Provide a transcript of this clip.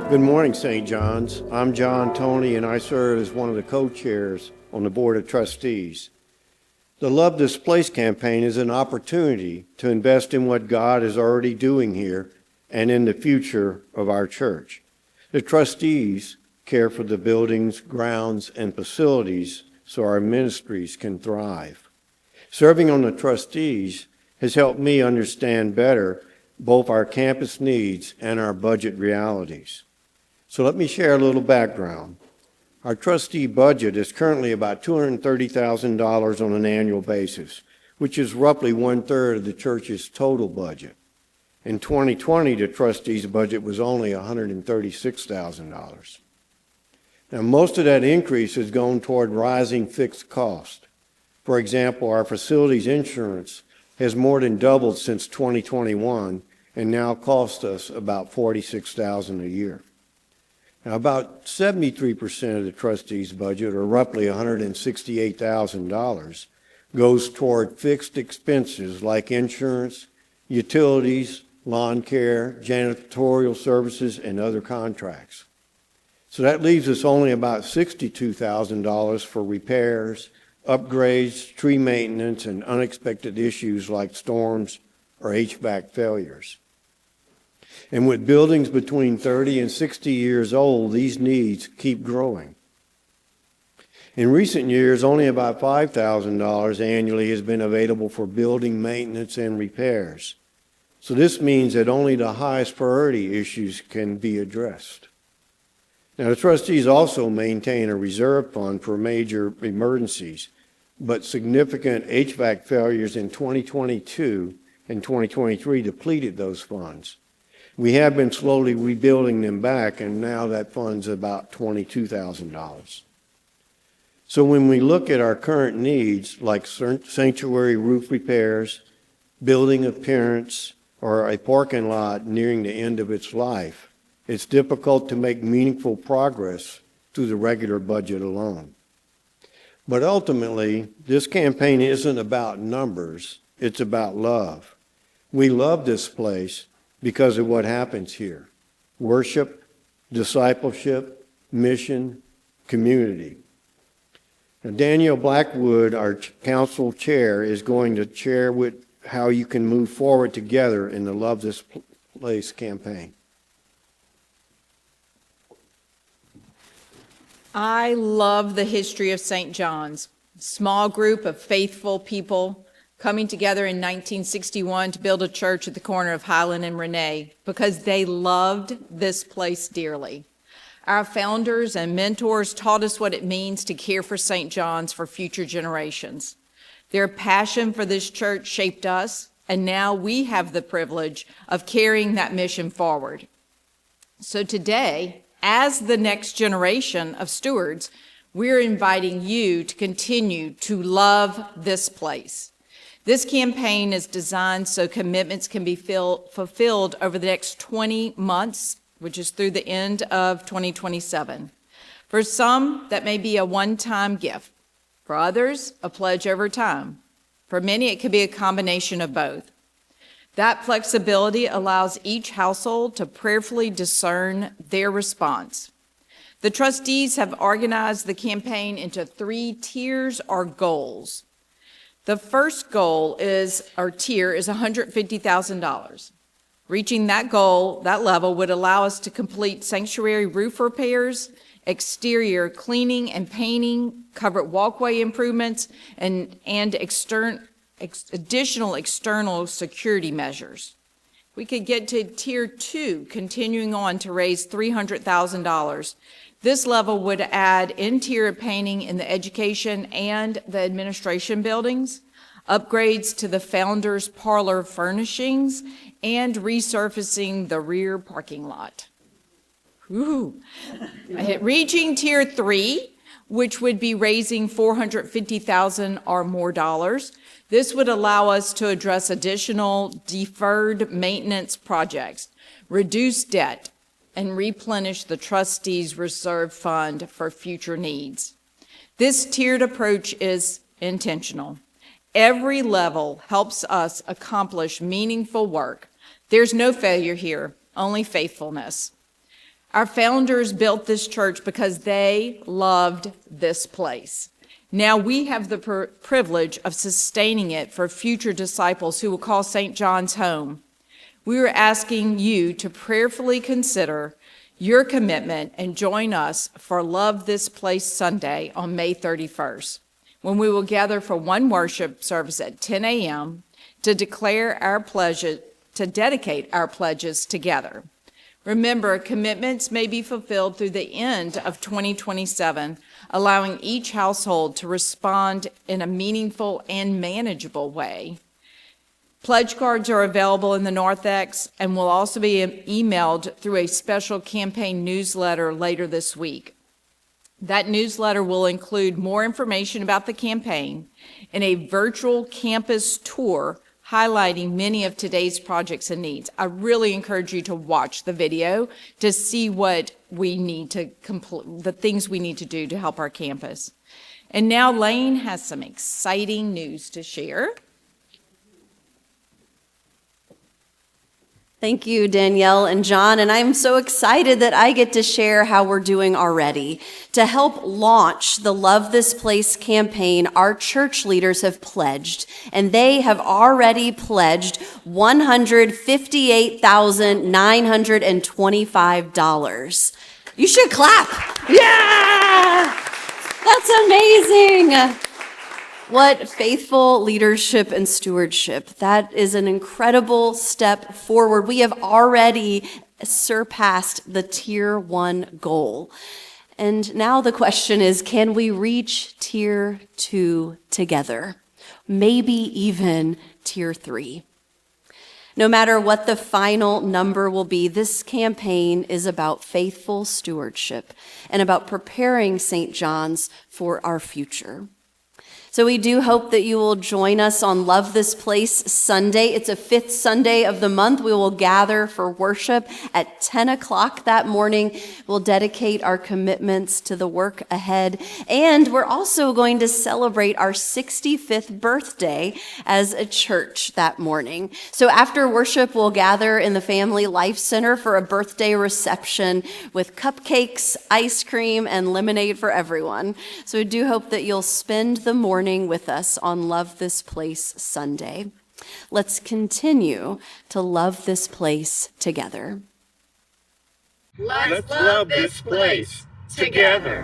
Good morning, St. John's. I'm John Toney, and I serve as one of the co-chairs on the Board of Trustees. The Love This Place campaign is an opportunity to invest in what God is already doing here and in the future of our church. The trustees care for the buildings, grounds, and facilities so our ministries can thrive. Serving on the trustees has helped me understand better both our campus needs and our budget realities. So let me share a little background. Our trustee budget is currently about $230,000 on an annual basis, which is roughly 1/3 of the church's total budget. In 2020, the trustees' budget was only $136,000. Now, most of that increase has gone toward rising fixed cost. For example, our facilities insurance has more than doubled since 2021 and now costs us about $46,000 a year. Now, about 73% of the trustees' budget, or roughly $168,000, goes toward fixed expenses like insurance, utilities, lawn care, janitorial services, and other contracts. So that leaves us only about $62,000 for repairs, upgrades, tree maintenance, and unexpected issues like storms or HVAC failures. And with buildings between 30 and 60 years old, these needs keep growing. In recent years, only about $5,000 annually has been available for building maintenance and repairs. So this means that only the highest priority issues can be addressed. Now, the trustees also maintain a reserve fund for major emergencies, but significant HVAC failures in 2022 and 2023 depleted those funds. We have been slowly rebuilding them back, and now that fund's about $22,000. So when we look at our current needs, like sanctuary roof repairs, building appearance, or a parking lot nearing the end of its life, it's difficult to make meaningful progress through the regular budget alone. But ultimately, this campaign isn't about numbers, it's about love. We love this place because of what happens here: worship, discipleship, mission, community. Now, Danielle Blackwood, our council chair, is going to share with how you can move forward together in the Love This Place campaign. I love the history of St. John's. A small group of faithful people coming together in 1961 to build a church at the corner of Highland and Renee because they loved this place dearly. Our founders and mentors taught us what it means to care for St. John's for future generations. Their passion for this church shaped us, and now we have the privilege of carrying that mission forward. So today, as the next generation of stewards, we're inviting you to continue to love this place. This campaign is designed so commitments can be fulfilled over the next 20 months, which is through the end of 2027. For some, that may be a one-time gift. For others, a pledge over time. For many, it could be a combination of both. That flexibility allows each household to prayerfully discern their response. The trustees have organized the campaign into 3 tiers or goals. The first goal tier is $150,000. Reaching that goal, that level, would allow us to complete sanctuary roof repairs, exterior cleaning and painting, covered walkway improvements, and additional external security measures. We could get to tier 2, continuing on to raise $300,000. This level would add interior painting in the education and the administration buildings, upgrades to the founder's parlor furnishings, and resurfacing the rear parking lot. Ooh. Reaching tier 3, which would be raising $450,000 or more dollars. This would allow us to address additional deferred maintenance projects, reduce debt, and replenish the trustees' reserve fund for future needs. This tiered approach is intentional. Every level helps us accomplish meaningful work. There's no failure here, only faithfulness. Our founders built this church because they loved this place. Now we have the privilege of sustaining it for future disciples who will call St. John's home. We are asking you to prayerfully consider your commitment and join us for Love This Place Sunday on May 31st, when we will gather for one worship service at 10 a.m. to dedicate our pledges together. Remember, commitments may be fulfilled through the end of 2027, allowing each household to respond in a meaningful and manageable way. Pledge cards are available in the narthex and will also be emailed through a special campaign newsletter later this week. That newsletter will include more information about the campaign and a virtual campus tour highlighting many of today's projects and needs. I really encourage you to watch the video to see what we need to the things we need to do to help our campus. And now Lane has some exciting news to share. Thank you, Danielle and John, and I'm so excited that I get to share how we're doing already. To help launch the Love This Place campaign, our church leaders have pledged, and they have already pledged $158,925. You should clap. Yeah! That's amazing. What faithful leadership and stewardship. That is an incredible step forward. We have already surpassed the Tier 1 goal. And now the question is, can we reach Tier 2 together? Maybe even Tier 3. No matter what the final number will be, this campaign is about faithful stewardship and about preparing St. John's for our future. So we do hope that you will join us on Love This Place Sunday. It's a 5th Sunday of the month. We will gather for worship at 10 o'clock that morning. We'll dedicate our commitments to the work ahead. And we're also going to celebrate our 65th birthday as a church that morning. So after worship, we'll gather in the Family Life Center for a birthday reception with cupcakes, ice cream, and lemonade for everyone. So we do hope that you'll spend the morning with us on Love This Place Sunday. Let's continue to love this place together. Let's love this place together.